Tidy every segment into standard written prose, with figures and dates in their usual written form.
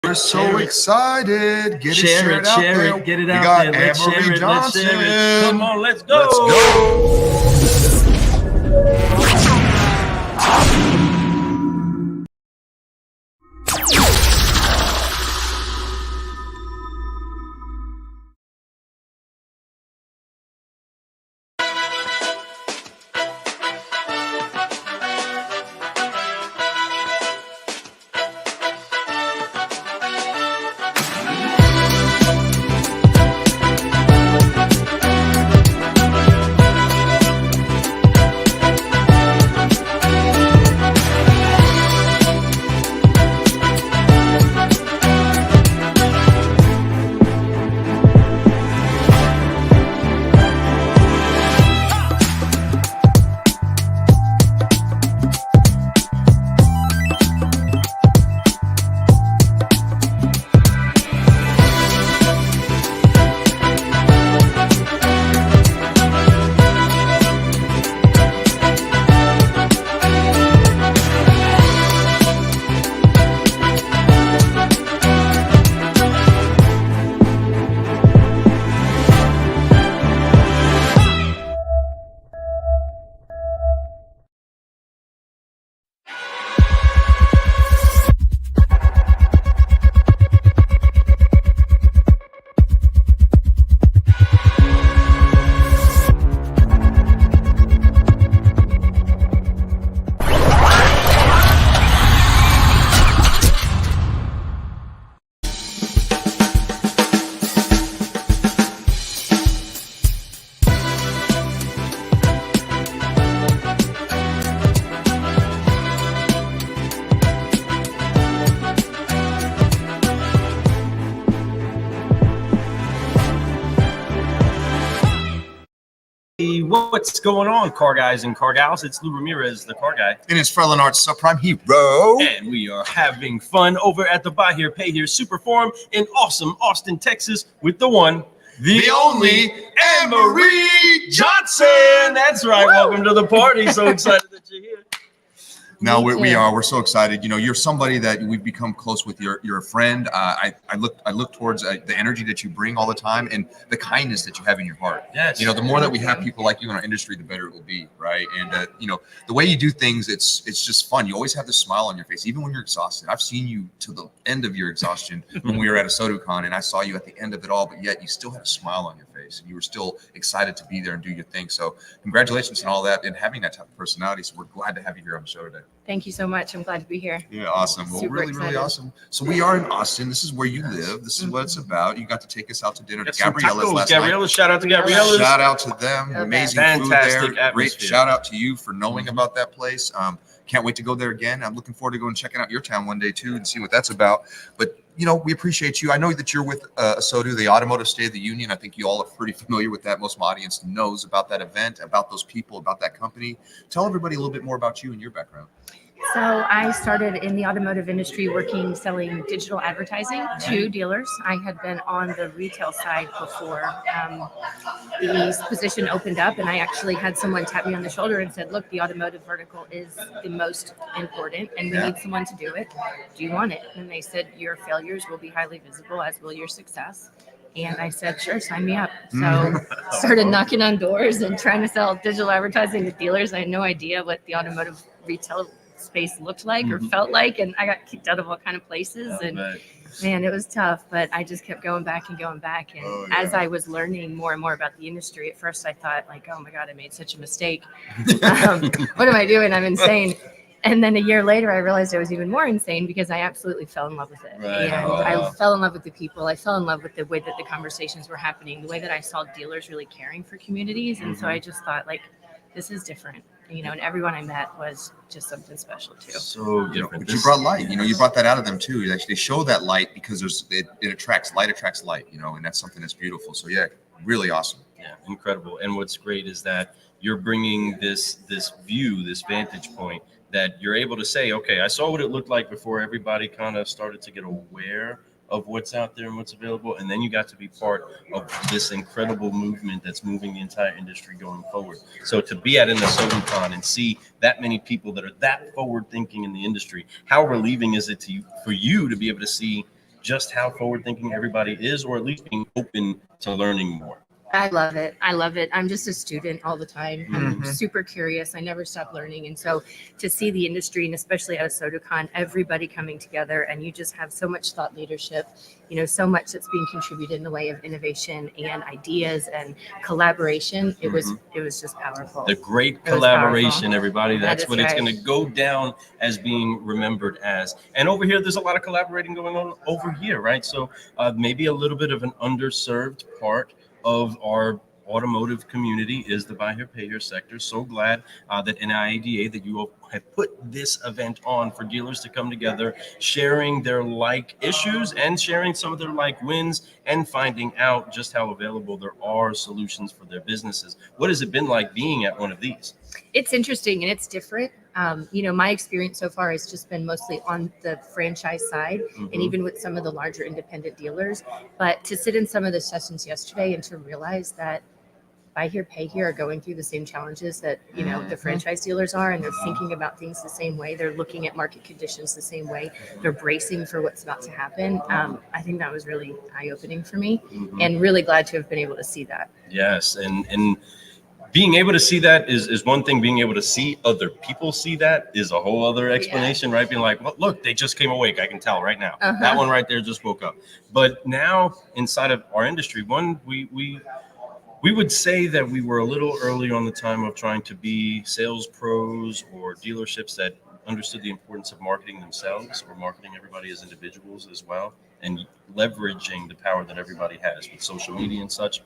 We're so excited. Get it shared out there. Get it out there. Let's share it. Let's share it. Come on, let's go. Let's go. What's going on, car guys and car gals? It's Lou Ramirez, the car guy. And it's Frelin Arts Subprime Hero. And we are having fun over at the Buy Here, Pay Here Super Forum in awesome Austin, Texas with the one, the only Anne-Marie Johnson. That's right. Woo! Welcome to the party. So excited that you're here. No, we're so excited. You know, you're somebody that we've become close with. You're a friend. I look towards the energy that you bring all the time and the kindness that you have in your heart. Yes. You know, the more that we have people like you in our industry, the better it will be, right? And you know, the way you do things, it's just fun. You always have this smile on your face, even when you're exhausted. I've seen you to the end of your exhaustion when we were at ASOTU Con, and I saw you at the end of it all, but yet you still had a smile on your face, and you were still excited to be there and do your thing. So congratulations on all that and having that type of personality. So we're glad to have you here on the show today. Thank you so much. I'm glad to be here. Yeah, awesome. Well, really awesome. So we are in Austin. This is where you live. This is what it's about. You got to take us out to dinner to Gabriella's last night. Shout out to Gabriella's. Shout out to them. Okay. Amazing Fantastic food there. Atmosphere. Great shout out to you for knowing about that place. Can't wait to go there again. I'm looking forward to going and checking out your town one day too and see what that's about. But you know, we appreciate you. I know that you're with ASOTU, the Automotive State of the Union. I think you all are pretty familiar with that. Most of my audience knows about that event, about those people, about that company. Tell everybody a little bit more about you and your background. So I started in the automotive industry selling digital advertising to dealers. I had been on the retail side before the position opened up, and I actually had someone tap me on the shoulder and said, look, the automotive vertical is the most important and we need someone to do it. Do you want it? And they said, your failures will be highly visible, as will your success. And I said, sure, sign me up. So started knocking on doors and trying to sell digital advertising to dealers. I had no idea what the automotive retail space looked like or felt like, and I got kicked out of all kind of places, and man, it was tough, but I just kept going back and as I was learning more and more about the industry, at first I thought like, oh my god, I made such a mistake. What am I doing? I'm insane. And then a year later I realized I was even more insane because I absolutely fell in love with it. And I fell in love with the people. I fell in love with the way that the conversations were happening, the way that I saw dealers really caring for communities. And so I just thought like, this is different. You know, and everyone I met was just something special too. So different. But you brought light. You know, you brought that out of them too. You actually show that light because it attracts light. You know, and that's something that's beautiful. So yeah, really awesome. Yeah, incredible. And what's great is that you're bringing this view, this vantage point that you're able to say, okay, I saw what it looked like before everybody kind of started to get aware of what's out there and what's available, and then you got to be part of this incredible movement that's moving the entire industry going forward. So to be at an ASOTU Con and see that many people that are that forward thinking in the industry, how relieving is it for you to be able to see just how forward thinking everybody is, or at least being open to learning more. I love it. I love it. I'm just a student all the time. I'm Mhm. super curious. I never stop learning. And so to see the industry, and especially at ASOTUCon, everybody coming together, and you just have so much thought leadership, so much that's being contributed in the way of innovation and ideas and collaboration. It was just powerful. The great It was collaboration, powerful. everybody. That That's is what it's right. going to go down as being remembered as. And over here, there's a lot of collaborating going on over here, right? So maybe a little bit of an underserved part of our automotive community is the buy here, pay here sector. So glad that NIADA, that you all have put this event on for dealers to come together, sharing their like issues and sharing some of their like wins, and finding out just how available there are solutions for their businesses. What has it been like being at one of these? It's interesting and it's different. My experience so far has just been mostly on the franchise side, and even with some of the larger independent dealers. But to sit in some of the sessions yesterday and to realize that buy here, pay here are going through the same challenges that the franchise dealers are, and they're thinking about things the same way. They're looking at market conditions the same way. They're bracing for what's about to happen. I think that was really eye-opening for me, and really glad to have been able to see that. Yes, and being able to see that is one thing. Being able to see other people see that is a whole other explanation, right? Being like, well, look, they just came awake. I can tell right now. That one right there just woke up. But now inside of our industry, we would say that we were a little early on the time of trying to be sales pros or dealerships that understood the importance of marketing themselves, or marketing everybody as individuals as well, and leveraging the power that everybody has with social media and such.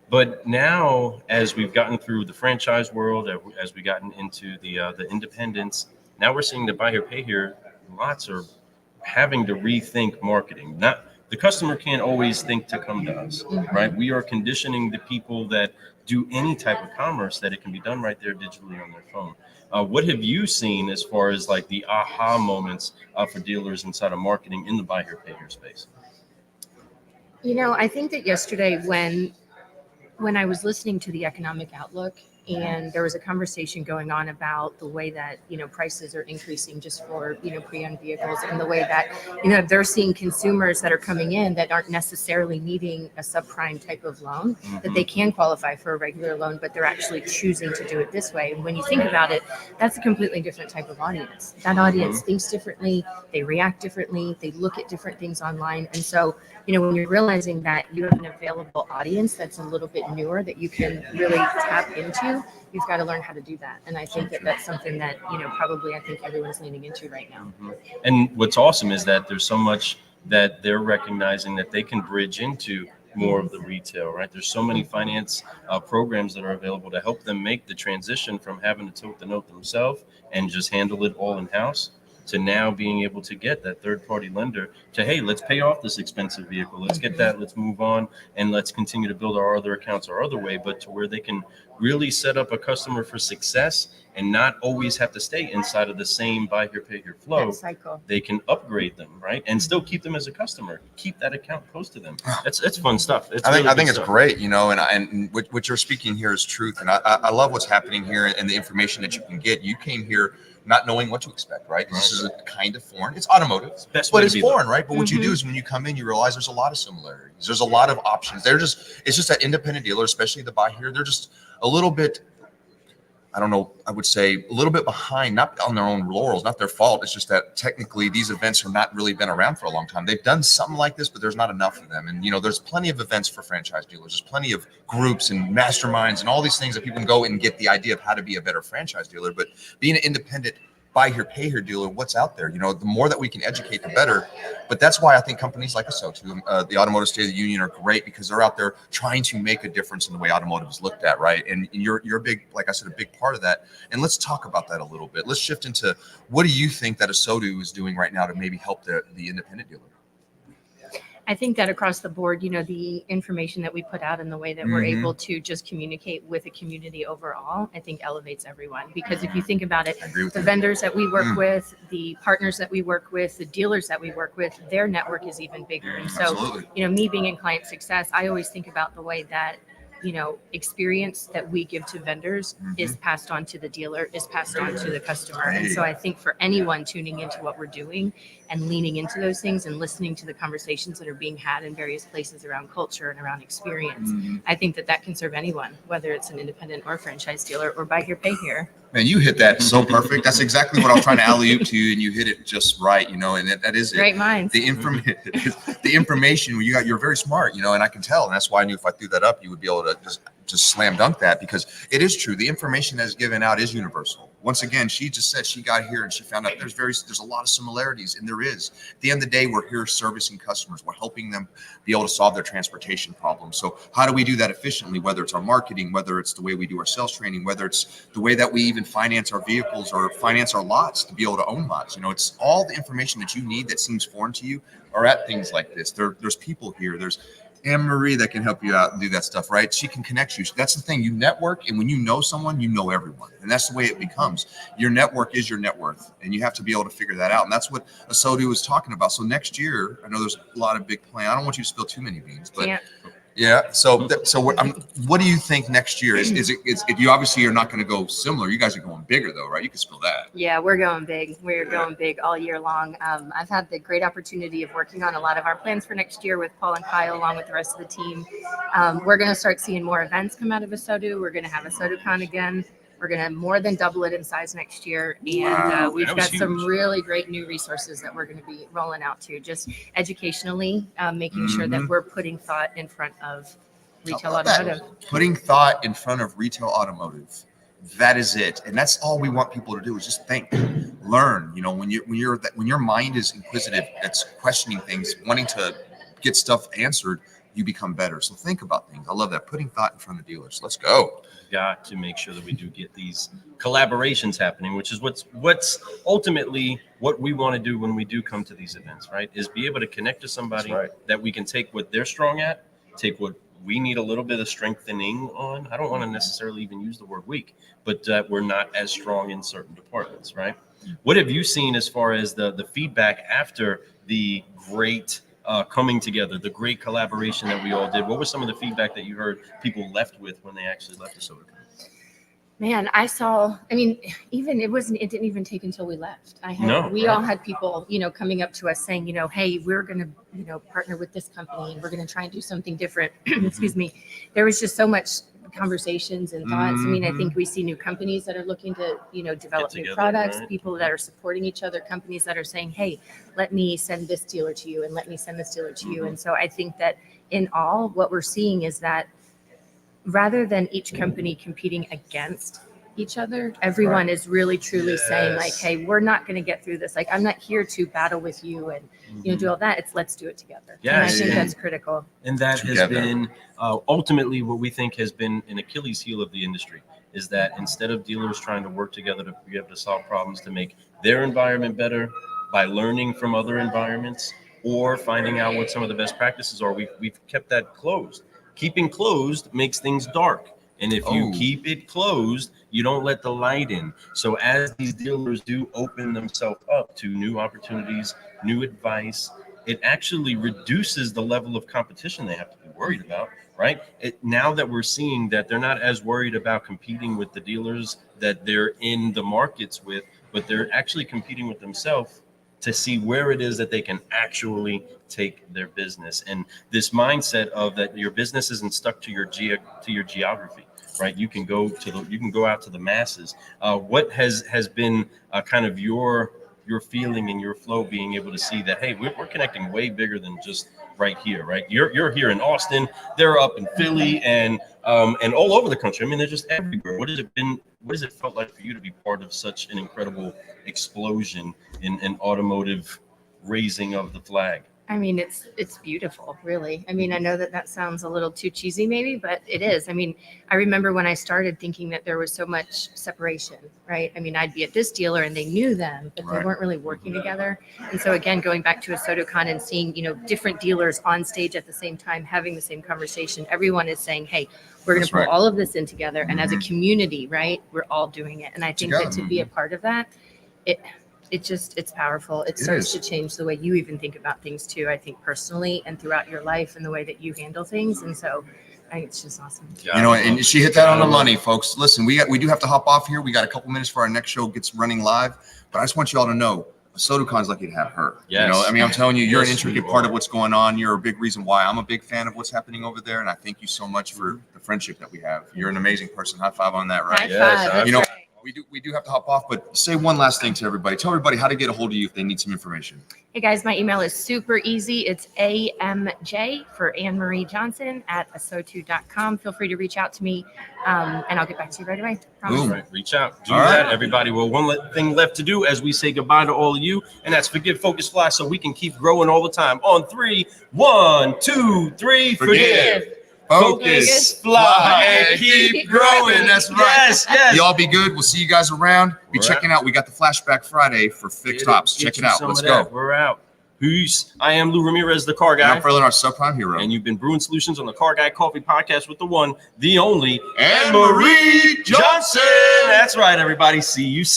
But now, as we've gotten through the franchise world, as we've gotten into the independents, now we're seeing the buy here, pay here. Lots are having to rethink marketing. Not the customer can't always think to come to us, right? We are conditioning the people that do any type of commerce that it can be done right there digitally on their phone. What have you seen as far as like the aha moments for dealers inside of marketing in the buy here, pay here space? I think that yesterday when I was listening to the economic outlook, and there was a conversation going on about the way that prices are increasing just for pre-owned vehicles, and the way that they're seeing consumers that are coming in that aren't necessarily needing a subprime type of loan, that they can qualify for a regular loan, but they're actually choosing to do it this way. And when you think about it, that's a completely different type of audience. That audience thinks differently, they react differently, they look at different things online. And so when you're realizing that you have an available audience that's a little bit newer that you can really tap into, you've got to learn how to do that. And I think that that's something that, probably I think everyone's leaning into right now. And what's awesome is that there's so much that they're recognizing that they can bridge into more of the retail, right? There's so many finance programs that are available to help them make the transition from having to tote the note themselves and just handle it all in-house, to now being able to get that third-party lender to, hey, let's pay off this expensive vehicle. Let's get that. Let's move on, and let's continue to build our other accounts our other way, but to where they can really set up a customer for success and not always have to stay inside of the same buy here, pay here flow. That cycle. They can upgrade them, right? And still keep them as a customer. Keep that account close to them. That's fun stuff. I think it's great, and what you're speaking here is truth. And I love what's happening here and the information that you can get. You came here not knowing what to expect, right? This is a kind of foreign. It's automotive, but it's foreign, right? But what you do is when you come in, you realize there's a lot of similarities. There's a lot of options. It's just that independent dealer, especially the buy here, they're just a little bit, I don't know, I would say a little bit behind, not on their own laurels, not their fault. It's just that technically these events have not really been around for a long time. They've done something like this, but there's not enough of them. And, there's plenty of events for franchise dealers. There's plenty of groups and masterminds and all these things that people can go and get the idea of how to be a better franchise dealer. But being an independent buy here, pay here dealer, what's out there? The more that we can educate, the better. But that's why I think companies like ASOTU, the Automotive State of the Union, are great, because they're out there trying to make a difference in the way automotive is looked at, right? And you're a big, like I said, a big part of that. And let's talk about that a little bit. Let's shift into, what do you think that ASOTU is doing right now to maybe help the independent dealer? I think that across the board, the information that we put out and the way that we're able to just communicate with a community overall, I think elevates everyone. Because if you think about it, the vendors that we work with, the partners that we work with, the dealers that we work with, their network is even bigger. And so, me being in client success, I always think about the way that experience that we give to vendors is passed on to the dealer, is passed on to the customer. And so I think for anyone tuning into what we're doing and leaning into those things and listening to the conversations that are being had in various places around culture and around experience, I think that can serve anyone, whether it's an independent or franchise dealer or buy here, pay here. Man, you hit that so perfect. That's exactly what I was trying to alley-oop to you, and you hit it just right, and that is it. Great minds. The information, you're very smart, and I can tell, and that's why I knew if I threw that up, you would be able to just slam dunk that, because it is true. The information that is given out is universal. Once again, she just said she got here and she found out there's a lot of similarities, and there is. At the end of the day, we're here servicing customers. We're helping them be able to solve their transportation problems. So how do we do that efficiently? Whether it's our marketing, whether it's the way we do our sales training, whether it's the way that we even finance our vehicles or finance our lots to be able to own lots. It's all the information that you need that seems foreign to you are at things like this. There's people here. There's Anne Marie that can help you out and do that stuff, right? She can connect you. That's the thing. You network, and when you know someone, you know everyone. And that's the way it becomes. Your network is your net worth, and you have to be able to figure that out. And that's what ASOTU was talking about. So next year, I know there's a lot of big plans. I don't want you to spill too many beans, but yeah. So what do you think next year is? If you obviously are not going to go similar, you guys are going bigger though, right? You can spill that. Yeah, we're going big. We're going big all year long. I've had the great opportunity of working on a lot of our plans for next year with Paul and Kyle, along with the rest of the team. We're going to start seeing more events come out of ASOTU. We're going to have ASOTUCon again. We're going to more than double it in size next year. And we've got some really great new resources that we're going to be rolling out to, just educationally, making sure that we're putting thought in front of retail automotive. Putting thought in front of retail automotive. That is it. And that's all we want people to do is just think, learn. When your mind is inquisitive, it's questioning things, wanting to get stuff answered, you become better. So think about things. I love that. Putting thought in front of dealers. Let's go. Got to make sure that we do get these collaborations happening, which is what's ultimately what we want to do when we do come to these events, right? Is be able to connect to somebody that we can take what they're strong at, take what we need a little bit of strengthening on. I don't want to necessarily even use the word weak, but we're not as strong in certain departments, right? What have you seen as far as the feedback after the great coming together, the great collaboration that we all did? What was some of the feedback that you heard people left with when they actually left ASOTU? Man, it didn't even take until we left. We all had people, coming up to us saying, hey, we're going to, partner with this company and we're going to try and do something different. Excuse me. There was just so much conversations and thoughts. I think we see new companies that are looking to, develop new products, right? People that are supporting each other, companies that are saying, hey, let me send this dealer to you and let me send this dealer to you. And so I think that in all, what we're seeing is that rather than each company competing against each other, everyone is really truly saying like, hey, we're not going to get through this. Like, I'm not here to battle with you and do all that. Let's do it together. And I think that's critical. And that has been ultimately what we think has been an Achilles heel of the industry, is that instead of dealers trying to work together to be able to solve problems to make their environment better by learning from other environments or finding out what some of the best practices are, we've kept that closed. Keeping closed makes things dark. And if you keep it closed, you don't let the light in. So as these dealers do open themselves up to new opportunities, new advice, it actually reduces the level of competition they have to be worried about, right? Now that we're seeing that they're not as worried about competing with the dealers that they're in the markets with, but they're actually competing with themselves to see where it is that they can actually take their business. And this mindset of that your business isn't stuck to your geography, right? You can go out to the masses. What has been kind of your feeling and your flow, being able to see that, hey, we're connecting way bigger than just right here, right? You're here in Austin, they're up in Philly and all over the country. I mean, they're just everywhere. What has it felt like for you to be part of such an incredible explosion in automotive raising of the flag? I mean, it's beautiful, really. I mean, I know that sounds a little too cheesy maybe, but it is. I mean, I remember when I started thinking that there was so much separation, right? I mean, I'd be at this dealer and they knew them, but they weren't really working together. And so again, going back to ASOTUCon and seeing, different dealers on stage at the same time, having the same conversation, everyone is saying, hey, we're going to put all of this in together. And as a community, right, we're all doing it. And I think that to be a part of that, it's powerful. It starts to change the way you even think about things too, I think personally and throughout your life and the way that you handle things. And so It's just awesome. You know, and she hit that on the money, folks. Listen, we do have to hop off here. We got a couple minutes for our next show gets running live, but I just want you all to know, ASOTUCon's lucky to have her. Yes. You know, I mean, I'm telling you, you're an Yes, intricate you part are. of what's going on. You're a big reason why I'm a big fan of what's happening over there, and I thank you so much for the friendship that we have. You're an amazing person. High five on that, High right? Yes, five. That's you know, right. we do have to hop off, but say one last thing to everybody. Tell everybody how to get a hold of you if they need some information. Hey guys, my email is super easy. It's AMJ for Anne Marie Johnson at ASOTU.com. Feel free to reach out to me, and I'll get back to you right away. Promise. Boom. Right, reach out. Do All that, right. everybody. Well, thing left to do as we say goodbye to all of you, and that's forgive, focus, fly, so we can keep growing all the time. On 3, 1, 2, 3. Forgive, focus, fly, and keep growing. That's right. Yes, yes. Y'all be good. We'll see you guys around. Be We're checking out. We got the Flashback Friday for Fixed Ops. Get Check it you out. some Let's of go. that. We're out. Peace. I am Lou Ramirez, the car And guy. I'm Ferlin, our subprime hero. And you've been brewing solutions on the Car Guy Coffee Podcast with the one, the only, Anne Marie Johnson. That's right, everybody. See you soon.